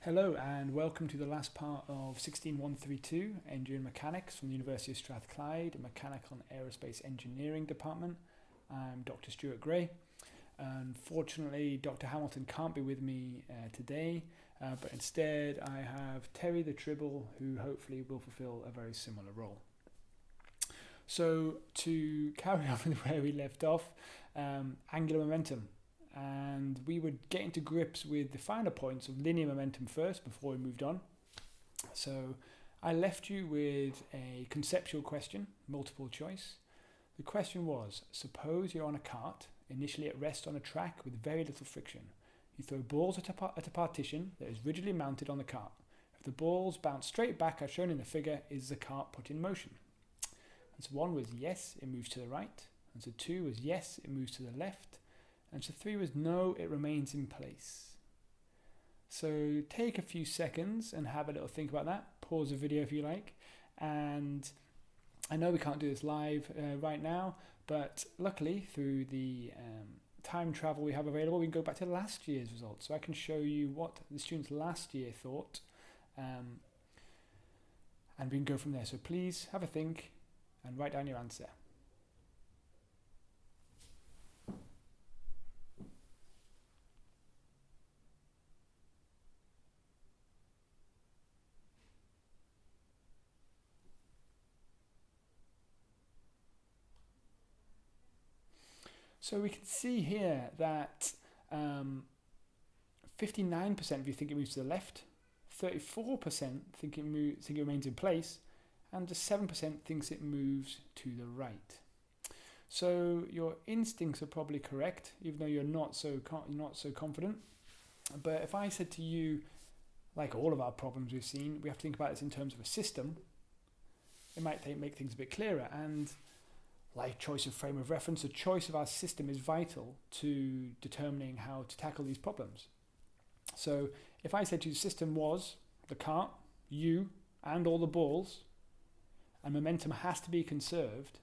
Hello and welcome to the last part of 16132 Engineering Mechanics from the University of Strathclyde, Mechanical and Aerospace Engineering Department. I'm Dr. Stuart Gray. Unfortunately, Dr. Hamilton can't be with me today, but instead I have Terry the Tribble, who hopefully will fulfill a very similar role. So to carry on with where we left off, angular momentum. And we would get into grips with the finer points of linear momentum first before we moved on. So I left you with a conceptual question, multiple choice. The question was, suppose you're on a cart, initially at rest on a track with very little friction. You throw balls at a partition that is rigidly mounted on the cart. If the balls bounce straight back as shown in the figure, is the cart put in motion? And so 1 was yes, it moves to the right. And so 2 was yes, it moves to the left. And so 3 was no, it remains in place. So take a few seconds and have a little think about that. Pause the video if you like. And I know we can't do this live right now, but luckily through the time travel we have available, we can go back to last year's results. So I can show you what the students last year thought. And we can go from there. So please have a think and write down your answer. So we can see here that 59% of you think it moves to the left, 34% think it remains in place, and just 7% thinks it moves to the right. So your instincts are probably correct, even though you're not so confident. But if I said to you, like all of our problems we've seen, we have to think about this in terms of a system, it might make things a bit clearer. And like choice of frame of reference, the choice of our system is vital to determining how to tackle these problems. So if I said to you the system was the cart, you, and all the balls, and momentum has to be conserved,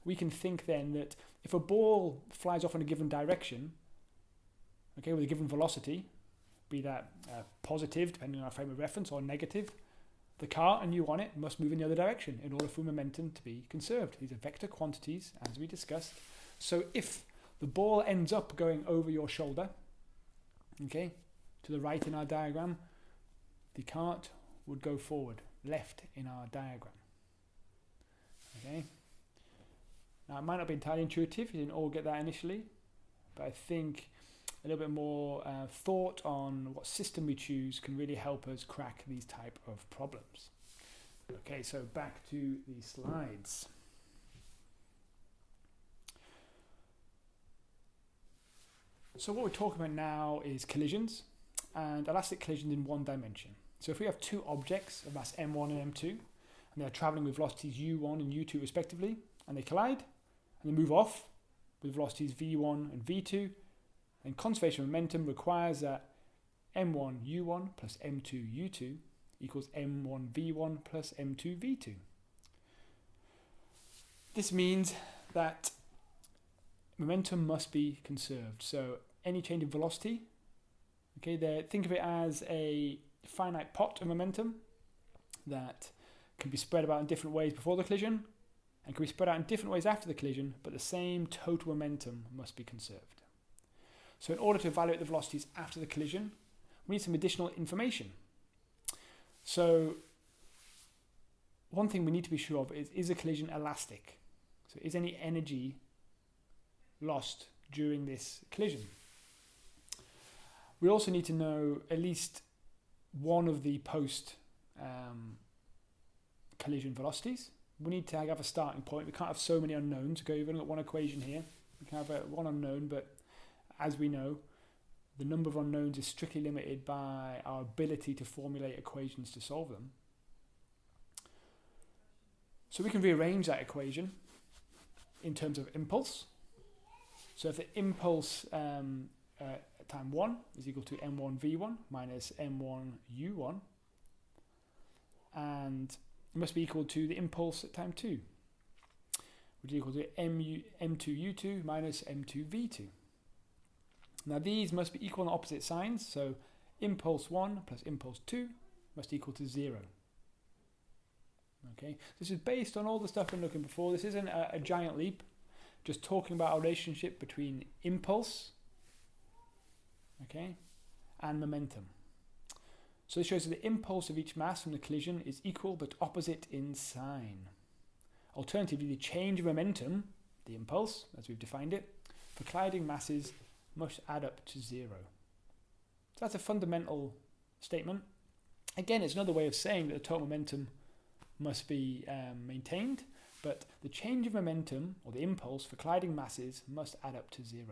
we can think then that if a ball flies off in a given direction, okay, with a given velocity, be that positive, depending on our frame of reference, or negative, the cart and you on it must move in the other direction in order for momentum to be conserved. These are vector quantities, as we discussed. So if the ball ends up going over your shoulder, okay, to the right in our diagram, the cart would go forward, left in our diagram. Okay. Now it might not be entirely intuitive, you didn't all get that initially, but I think a little bit more thought on what system we choose can really help us crack these type of problems. Okay, so back to the slides. So what we're talking about now is collisions and elastic collisions in one dimension. So if we have two objects of mass m1 and m2, and they're traveling with velocities u1 and u2 respectively, and they collide, and they move off with velocities v1 and v2, and conservation of momentum requires that m1 u1 plus m2 u2 equals m1 v1 plus m2 v2. This means that momentum must be conserved. So any change in velocity, okay, think of it as a finite pot of momentum that can be spread about in different ways before the collision and can be spread out in different ways after the collision, but the same total momentum must be conserved. So in order to evaluate the velocities after the collision, we need some additional information. So one thing we need to be sure of is a collision elastic? So is any energy lost during this collision? We also need to know at least one of the post collision velocities. We need to have a starting point. We can't have so many unknowns. Okay, we've only got one equation here. We can have one unknown, but as we know, the number of unknowns is strictly limited by our ability to formulate equations to solve them. So we can rearrange that equation in terms of impulse. So if the impulse at time 1 is equal to m1 v1 minus m1 u1, and it must be equal to the impulse at time 2, which is equal to m2 u2 minus m2 v2. Now these must be equal on opposite signs, so impulse 1 plus impulse 2 must equal to 0. Okay, this is based on all the stuff I'm looking before. This isn't a giant leap, just talking about a relationship between impulse, okay, and momentum. So this shows that the impulse of each mass from the collision is equal but opposite in sign. Alternatively, the change of momentum, the impulse, as we've defined it, for colliding masses must add up to 0. So that's a fundamental statement. Again, it's another way of saying that the total momentum must be maintained, but the change of momentum, or the impulse, for colliding masses must add up to 0.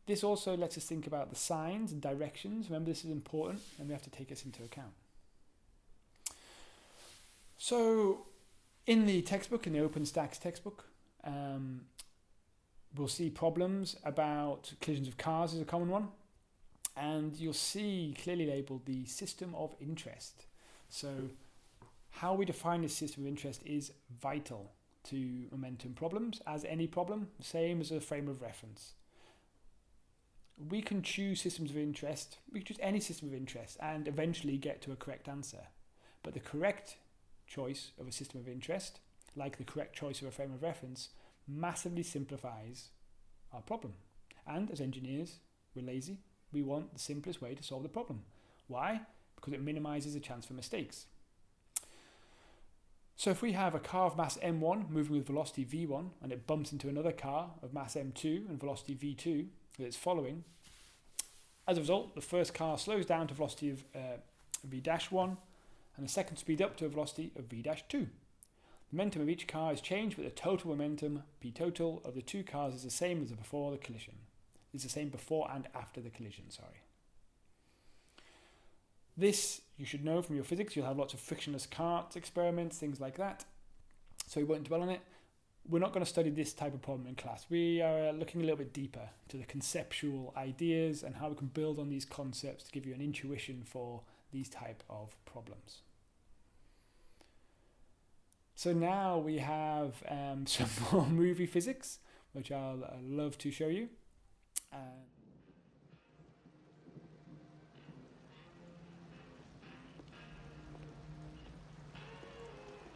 This also lets us think about the signs and directions. Remember, this is important, and we have to take this into account. So, in the textbook, in the OpenStax textbook, we'll see problems about collisions of cars as a common one, and you'll see clearly labelled the system of interest. So, how we define this system of interest is vital to momentum problems, as any problem, same as a frame of reference. We can choose systems of interest, we can choose any system of interest and eventually get to a correct answer. But the correct choice of a system of interest, like the correct choice of a frame of reference, massively simplifies our problem. And as engineers, we're lazy. We want the simplest way to solve the problem. Why? Because it minimizes the chance for mistakes. So if we have a car of mass m1 moving with velocity v1 and it bumps into another car of mass m2 and velocity v2 that it's following, as a result, the first car slows down to velocity of v-1 and the second speed up to a velocity of v-2. The momentum of each car is changed, but the total momentum, p total, of the two cars is the same as before the collision. It's the same before and after the collision, sorry. This, you should know from your physics, you'll have lots of frictionless carts experiments, things like that. So we won't dwell on it. We're not going to study this type of problem in class. We are looking a little bit deeper to the conceptual ideas and how we can build on these concepts to give you an intuition for these type of problems. So now we have some more movie physics, which I'll love to show you.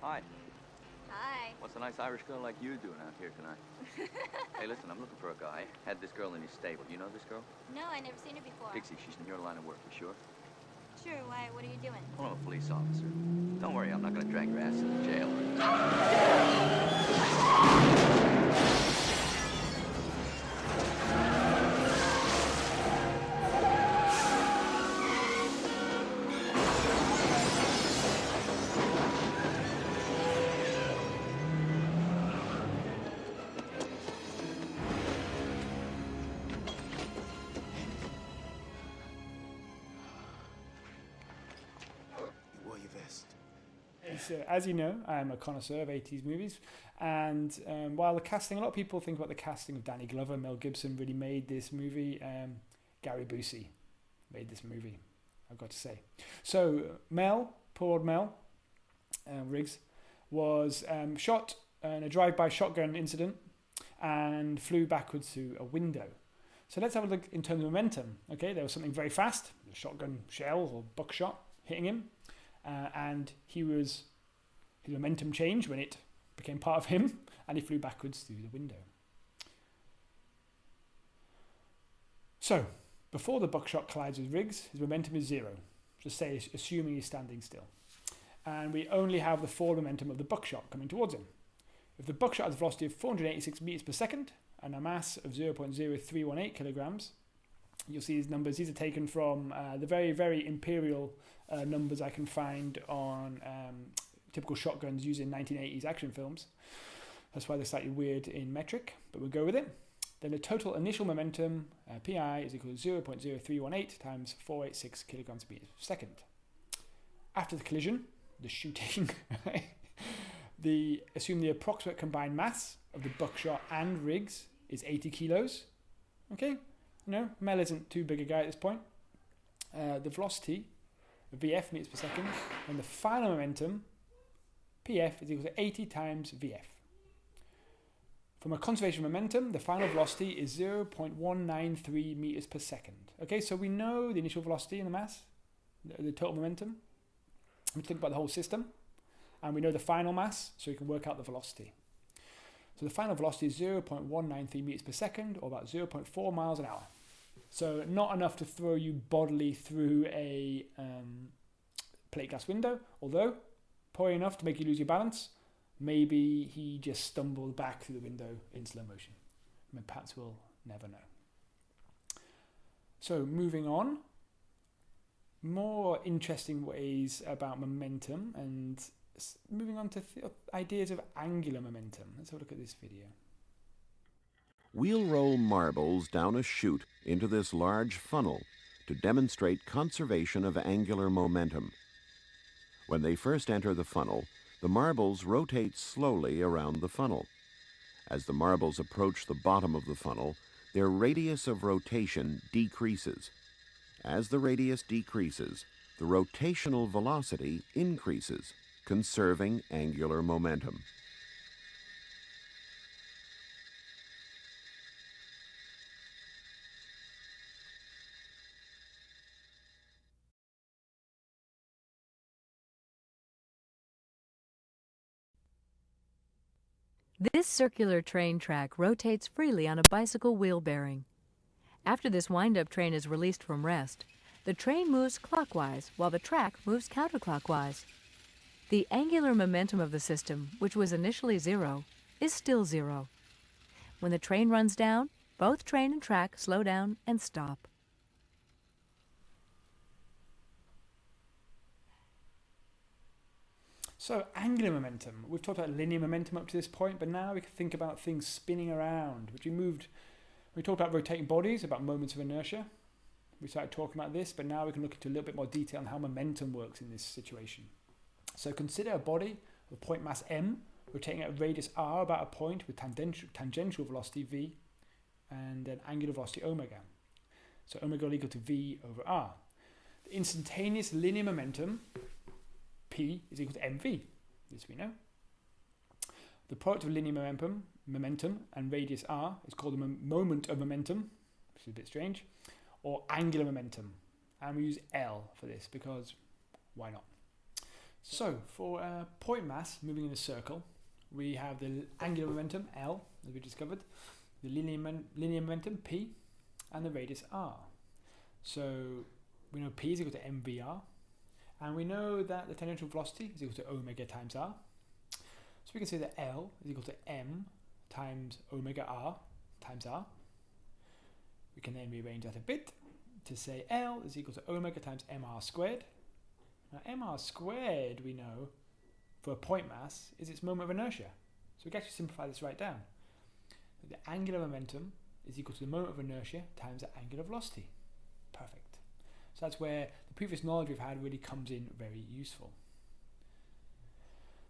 Hi. Hi. What's a nice Irish girl like you doing out here tonight? Hey, listen, I'm looking for a guy. Had this girl in his stable. You know this girl? No, I never seen her before. Dixie, she's in your line of work. You sure? Sure, why? What are you doing? Well, I'm a police officer. Don't worry, I'm not going to drag your ass into jail. So, as you know, I'm a connoisseur of 80s movies, and while the casting, a lot of people think about the casting of Danny Glover, Mel Gibson really made this movie. Gary Busey made this movie, I've got to say. So Mel, poor old Mel Riggs, was shot in a drive-by shotgun incident and flew backwards through a window. So let's have a look in terms of momentum. Okay, there was something very fast, a shotgun shell or buckshot hitting him, and his momentum changed when it became part of him, and he flew backwards through the window. So, before the buckshot collides with Riggs, his momentum is 0. Just say, assuming he's standing still. And we only have the forward momentum of the buckshot coming towards him. If the buckshot has a velocity of 486 meters per second and a mass of 0.0318 kilograms, you'll see these numbers. These are taken from the very, very imperial numbers I can find on typical shotguns used in 1980s action films. That's why they're slightly weird in metric, but we'll go with it. Then the total initial momentum, PI, is equal to 0.0318 times 486 kilograms per second. After the collision, the shooting, assume the approximate combined mass of the buckshot and Riggs is 80 kilos. Okay, Mel isn't too big a guy at this point. The velocity, VF meters per second, and the final momentum, PF, is equal to 80 times VF. From a conservation of momentum, the final velocity is 0.193 meters per second. Okay, so we know the initial velocity and the mass, the total momentum. We think about the whole system, and we know the final mass, so we can work out the velocity. So the final velocity is 0.193 meters per second, or about 0.4 miles an hour. So not enough to throw you bodily through a plate glass window, although probably enough to make you lose your balance. Maybe he just stumbled back through the window in slow motion. I mean, perhaps we'll never know. So moving on, more interesting ways about momentum, and moving on to ideas of angular momentum. Let's have a look at this video. We'll roll marbles down a chute into this large funnel to demonstrate conservation of angular momentum. When they first enter the funnel, the marbles rotate slowly around the funnel. As the marbles approach the bottom of the funnel, their radius of rotation decreases. As the radius decreases, the rotational velocity increases, conserving angular momentum. This circular train track rotates freely on a bicycle wheel bearing. After this wind-up train is released from rest, the train moves clockwise while the track moves counterclockwise. The angular momentum of the system, which was initially 0, is still 0. When the train runs down, both train and track slow down and stop. So angular momentum. We've talked about linear momentum up to this point, but now we can think about things spinning around, which we talked about rotating bodies, about moments of inertia. We started talking about this, but now we can look into a little bit more detail on how momentum works in this situation. So consider a body with point mass m rotating at a radius r about a point with tangential velocity v and an angular velocity omega. So omega will equal to v over r. The instantaneous linear momentum P is equal to mv. This we know. The product of linear momentum and radius r is called the moment of momentum, which is a bit strange, or angular momentum. And we use L for this because why not? So for a point mass moving in a circle, we have the angular momentum L, as we discovered, the linear momentum P, and the radius r. So we know P is equal to mvr. And we know that the tangential velocity is equal to omega times r. So we can say that L is equal to m times omega r times r. We can then rearrange that a bit to say L is equal to omega times mr squared. Now mr squared, we know, for a point mass, is its moment of inertia. So we can actually simplify this right down. The angular momentum is equal to the moment of inertia times the angular velocity. Perfect. So that's where the previous knowledge we've had really comes in very useful.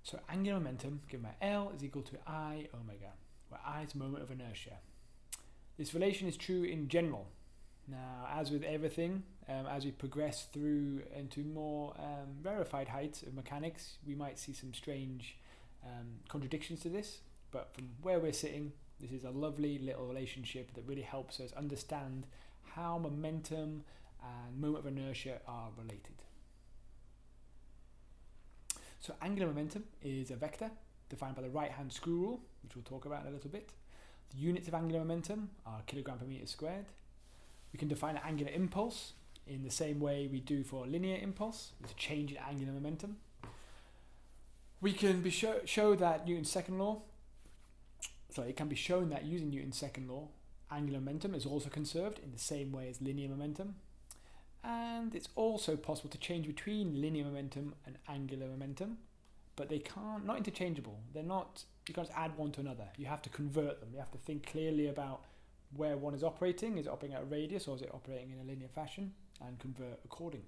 So angular momentum given by L is equal to I omega, where I is moment of inertia. This relation is true in general. Now, as with everything, as we progress through into more rarefied heights of mechanics, we might see some strange contradictions to this, but from where we're sitting, this is a lovely little relationship that really helps us understand how momentum and moment of inertia are related. So angular momentum is a vector defined by the right-hand screw rule, which we'll talk about in a little bit. The units of angular momentum are kilogram per meter squared. We can define an angular impulse in the same way we do for a linear impulse. It's a change in angular momentum. We can show that Newton's second law. It can be shown that using Newton's second law, angular momentum is also conserved in the same way as linear momentum. And it's also possible to change between linear momentum and angular momentum, but they not interchangeable. They're not, you can't just add one to another. You have to convert them. You have to think clearly about where one is operating. Is it operating at a radius or is it operating in a linear fashion, and convert accordingly.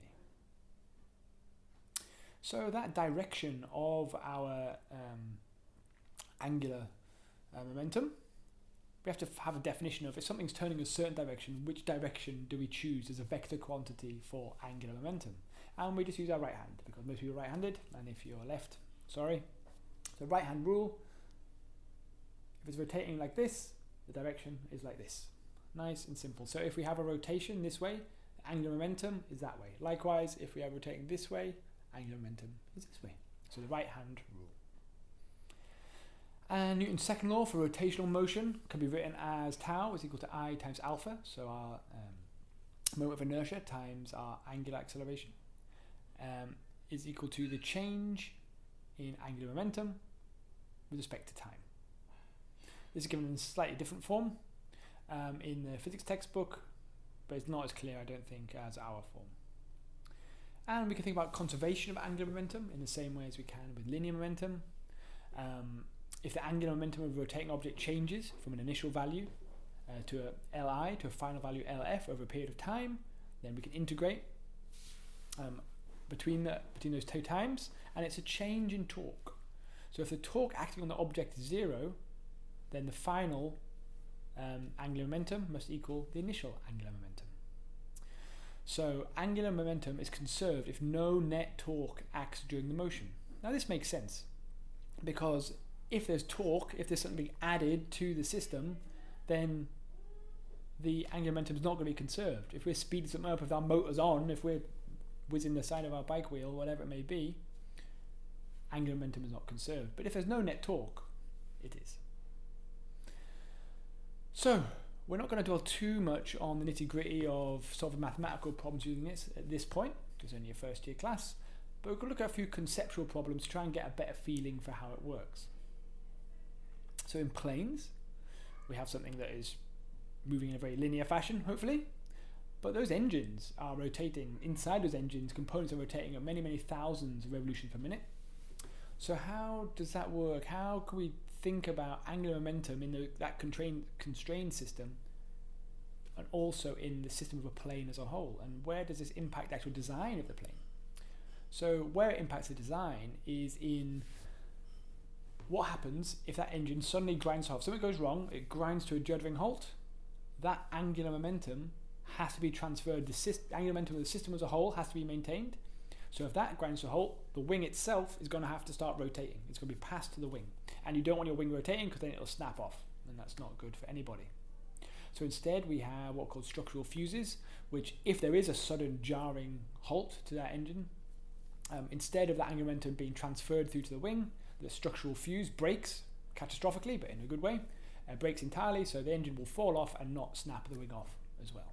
So that direction of our angular momentum, we have to have a definition of if something's turning a certain direction, which direction do we choose as a vector quantity for angular momentum? And we just use our right hand, because most people are right-handed, and if you're left, sorry. So right hand rule, If it's rotating like this, the direction is like this. Nice and simple. So if we have a rotation this way, the angular momentum is that way. Likewise, if we are rotating this way, angular momentum is this way. So the right hand rule. And Newton's second law for rotational motion can be written as tau is equal to I times alpha. So our moment of inertia times our angular acceleration is equal to the change in angular momentum with respect to time. This is given in a slightly different form in the physics textbook, but it's not as clear, I don't think, as our form. And we can think about conservation of angular momentum in the same way as we can with linear momentum. If the angular momentum of a rotating object changes from an initial value to a Li to a final value Lf over a period of time, then we can integrate between those two times, and it's a change in torque. So if the torque acting on the object is 0, then the final angular momentum must equal the initial angular momentum. So angular momentum is conserved if no net torque acts during the motion. Now this makes sense, because if there's torque, if there's something added to the system, then the angular momentum is not going to be conserved. If we're speeding something up, if our motor's on, if we're whizzing the side of our bike wheel, whatever it may be, angular momentum is not conserved. But if there's no net torque, it is. So we're not going to dwell too much on the nitty-gritty of solving mathematical problems using this at this point, because it's only a first year class, but we're going to look at a few conceptual problems to try and get a better feeling for how it works. So in planes, we have something that is moving in a very linear fashion, hopefully, but those engines are rotating. Inside those engines, components are rotating at many, many thousands of revolutions per minute. So how does that work? How can we think about angular momentum in that constrained system, and also in the system of a plane as a whole? And where does this impact the actual design of the plane? So where it impacts the design is in what happens if that engine suddenly grinds off. Something goes wrong, it grinds to a juddering halt. That angular momentum has to be transferred. The angular momentum of the system as a whole has to be maintained. So if that grinds to a halt, the wing itself is going to have to start rotating. It's going to be passed to the wing. And you don't want your wing rotating, because then it'll snap off, and that's not good for anybody. So instead we have what are called structural fuses, which if there is a sudden jarring halt to that engine, instead of that angular momentum being transferred through to the wing, the structural fuse breaks catastrophically, but in a good way. Breaks entirely, so the engine will fall off and not snap the wing off as well.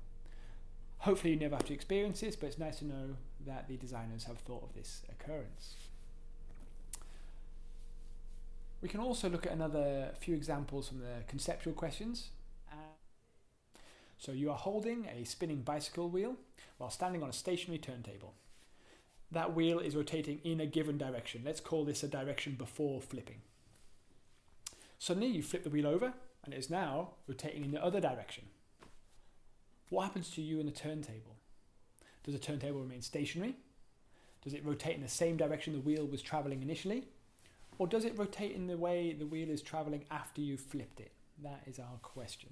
Hopefully you never have to experience this, but it's nice to know that the designers have thought of this occurrence. We can also look at another few examples from the conceptual questions. So you are holding a spinning bicycle wheel while standing on a stationary turntable. That wheel is rotating in a given direction. Let's call this a direction before flipping. Suddenly you flip the wheel over, and it is now rotating in the other direction. What happens to you in the turntable? Does the turntable remain stationary? Does it rotate in the same direction the wheel was traveling initially? Or does it rotate in the way the wheel is traveling after you flipped it? That is our question.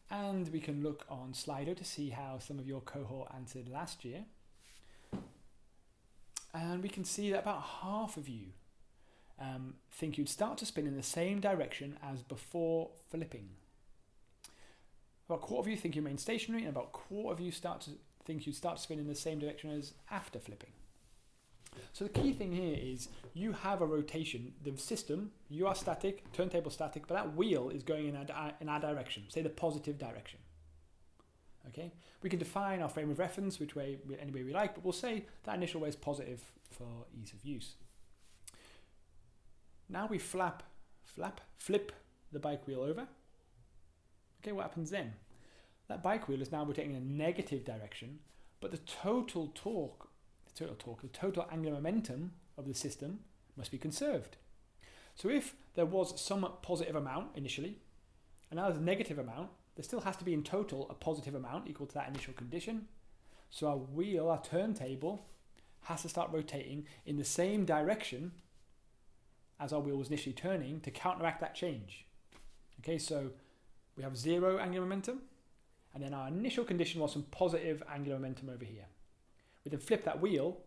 And we can look on Slido to see how some of your cohort answered last year. And we can see that about half of you think you'd start to spin in the same direction as before flipping. About a quarter of you think you remain stationary, and about a quarter of you think you'd start to spin in the same direction as after flipping. So the key thing here is you have a rotation. The system, you are static, turntable static, but that wheel is going in our direction, say the positive direction. Okay, we can define our frame of reference any way we like, but we'll say that initial way is positive for ease of use. Now we flip the bike wheel over. Okay, what happens then? That bike wheel is now rotating in a negative direction, but the total angular momentum of the system must be conserved. So if there was some positive amount initially, and now there's a negative amount, there still has to be in total a positive amount equal to that initial condition. So our wheel, our turntable, has to start rotating in the same direction as our wheel was initially turning to counteract that change. Okay, so we have 0 angular momentum, and then our initial condition was some positive angular momentum over here. We then flip that wheel,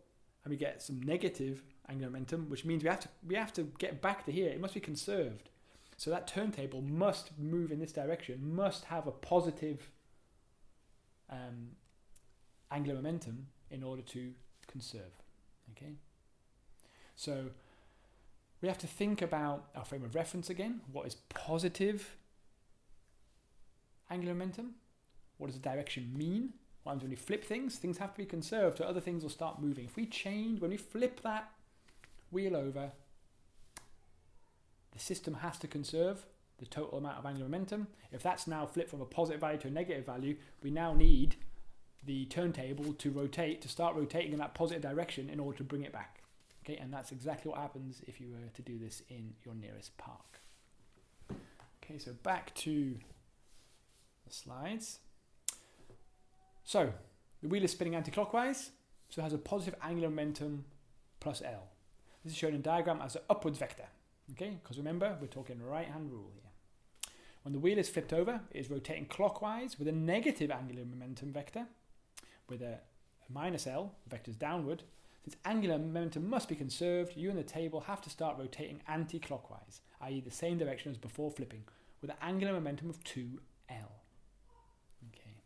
and we get some negative angular momentum, which means we have to get back to here. It must be conserved. So that turntable must move in this direction, must have a positive angular momentum in order to conserve. Okay, so we have to think about our frame of reference again. What is positive angular momentum? What does the direction mean? What happens when we flip things? Things have to be conserved, so other things will start moving. If we change, when we flip that wheel over, the system has to conserve the total amount of angular momentum. If that's now flipped from a positive value to a negative value, we now need the turntable to rotate, to start rotating in that positive direction in order to bring it back. Okay, and that's exactly what happens if you were to do this in your nearest park. Okay, so back to the slides. So the wheel is spinning anti-clockwise, so it has a positive angular momentum plus L. This is shown in diagram as an upwards vector. Okay, because remember, we're talking right-hand rule here. When the wheel is flipped over, it is rotating clockwise with a negative angular momentum vector, with a minus L, vectors downward. Since angular momentum must be conserved, you and the table have to start rotating anti-clockwise, i.e. the same direction as before flipping, with an angular momentum of 2L. Okay.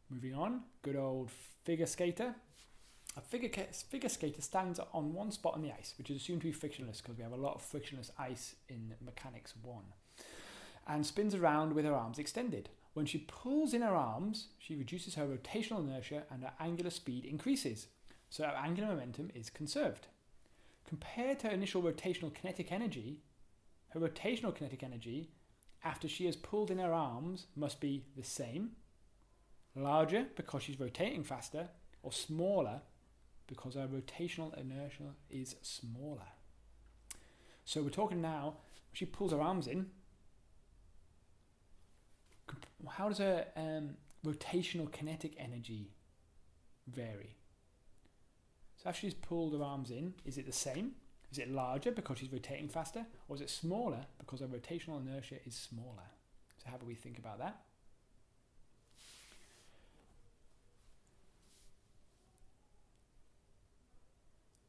Moving on, good old figure skater. A figure skater stands on one spot on the ice, which is assumed to be frictionless because we have a lot of frictionless ice in Mechanics 1, and spins around with her arms extended. When she pulls in her arms, she reduces her rotational inertia and her angular speed increases, so her angular momentum is conserved. Compared to her initial rotational kinetic energy, her rotational kinetic energy, after she has pulled in her arms, must be the same, larger because she's rotating faster, or smaller because her rotational inertia is smaller. So we're talking now, when she pulls her arms in, how does her rotational kinetic energy vary? So after she's pulled her arms in, is it the same? Is it larger because she's rotating faster? Or is it smaller because her rotational inertia is smaller? So how do we think about that?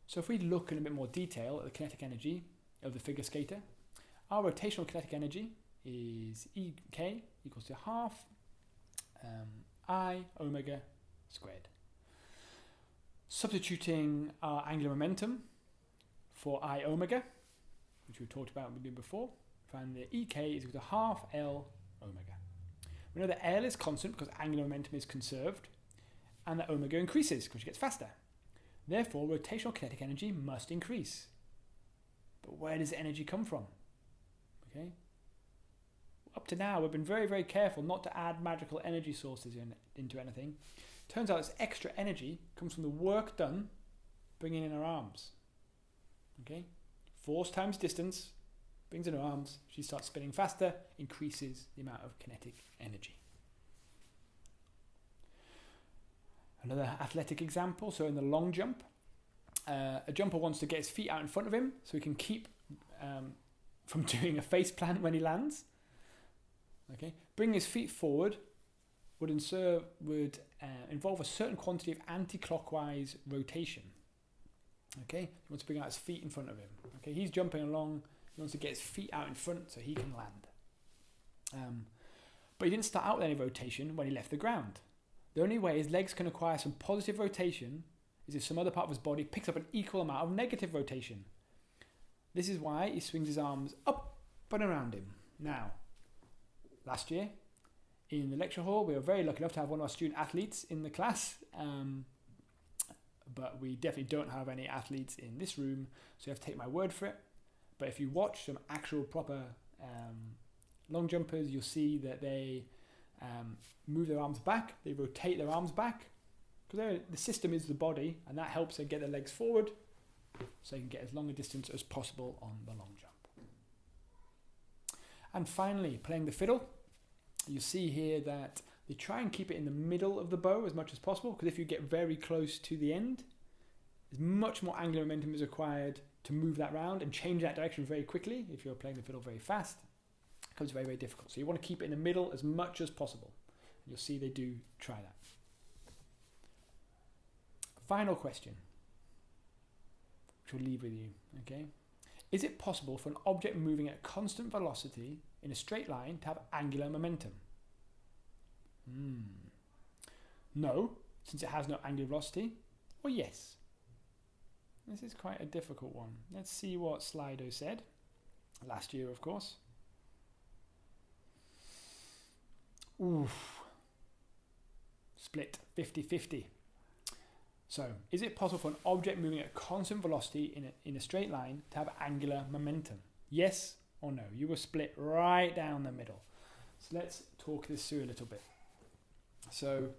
So if we look in a bit more detail at the kinetic energy of the figure skater, our rotational kinetic energy is EK equals to half I omega squared. Substituting our angular momentum for I omega, which we talked about before, find the EK is equal to half L omega. We know that L is constant because angular momentum is conserved, and that omega increases because she gets faster. Therefore, rotational kinetic energy must increase. But where does the energy come from? Okay. Up to now, we've been very, very careful not to add magical energy sources into anything. Turns out this extra energy comes from the work done bringing in her arms. Okay, force times distance brings in her arms. She starts spinning faster, increases the amount of kinetic energy. Another athletic example. So in the long jump, a jumper wants to get his feet out in front of him so he can keep from doing a face plant when he lands. Okay, bringing his feet forward would involve a certain quantity of anti-clockwise rotation. Okay, he wants to bring out his feet in front of him. Okay, he's jumping along. He wants to get his feet out in front so he can land. But he didn't start out with any rotation when he left the ground. The only way his legs can acquire some positive rotation is if some other part of his body picks up an equal amount of negative rotation. This is why he swings his arms up and around him. Now, last year, in the lecture hall, we were very lucky enough to have one of our student athletes in the class, but we definitely don't have any athletes in this room, so you have to take my word for it. But if you watch some actual proper long jumpers, you'll see that they move their arms back, they rotate their arms back, because the system is the body, and that helps them get their legs forward so they can get as long a distance as possible on the long jump. And finally, playing the fiddle. You see here that they try and keep it in the middle of the bow as much as possible, because if you get very close to the end, as much more angular momentum is required to move that round and change that direction very quickly. If you're playing the fiddle very fast, it becomes very, very difficult. So you want to keep it in the middle as much as possible. You'll see they do try that. Final question, which we'll leave with you. Okay, Is it possible for an object moving at constant velocity in a straight line to have angular momentum? No, since it has no angular velocity, or yes? This is quite a difficult one. Let's see what Slido said. Last year, of course. Oof. Split 50-50. So, is it possible for an object moving at constant velocity in a straight line to have angular momentum? Yes or no? You were split right down the middle. So let's talk this through a little bit. So,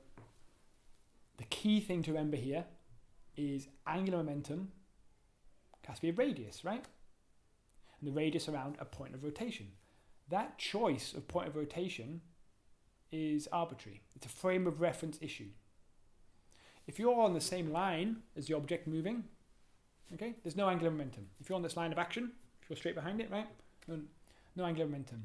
the key thing to remember here is angular momentum has to be a radius, right? And the radius around a point of rotation. That choice of point of rotation is arbitrary. It's a frame of reference issue. If you're on the same line as the object moving, okay, there's no angular momentum. If you're on this line of action, if you're straight behind it, right, no angular momentum.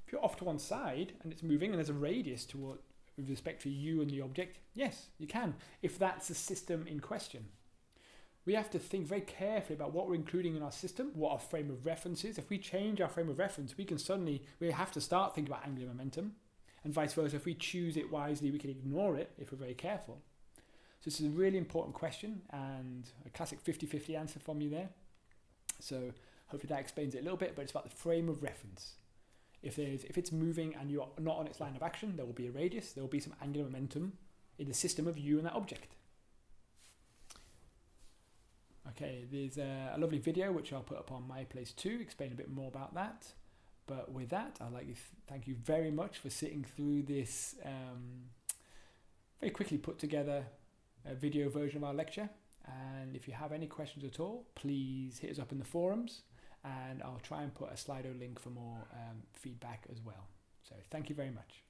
If you're off to one side and it's moving and there's a radius toward with respect to you and the object, yes, you can, if that's the system in question. We have to think very carefully about what we're including in our system, what our frame of reference is. If we change our frame of reference, we have to start thinking about angular momentum, and vice versa. If we choose it wisely, we can ignore it if we're very careful. So this is a really important question, and a classic 50-50 answer from you there. So hopefully that explains it a little bit, but it's about the frame of reference. If it's moving and you're not on its line of action, there will be a radius, there will be some angular momentum in the system of you and that object. Okay, there's a lovely video which I'll put up on my place too, explain a bit more about that. But with that, I'd like to thank you very much for sitting through this very quickly put together video version of our lecture. And if you have any questions at all, please hit us up in the forums, and I'll try and put a Slido link for more feedback as well. So thank you very much.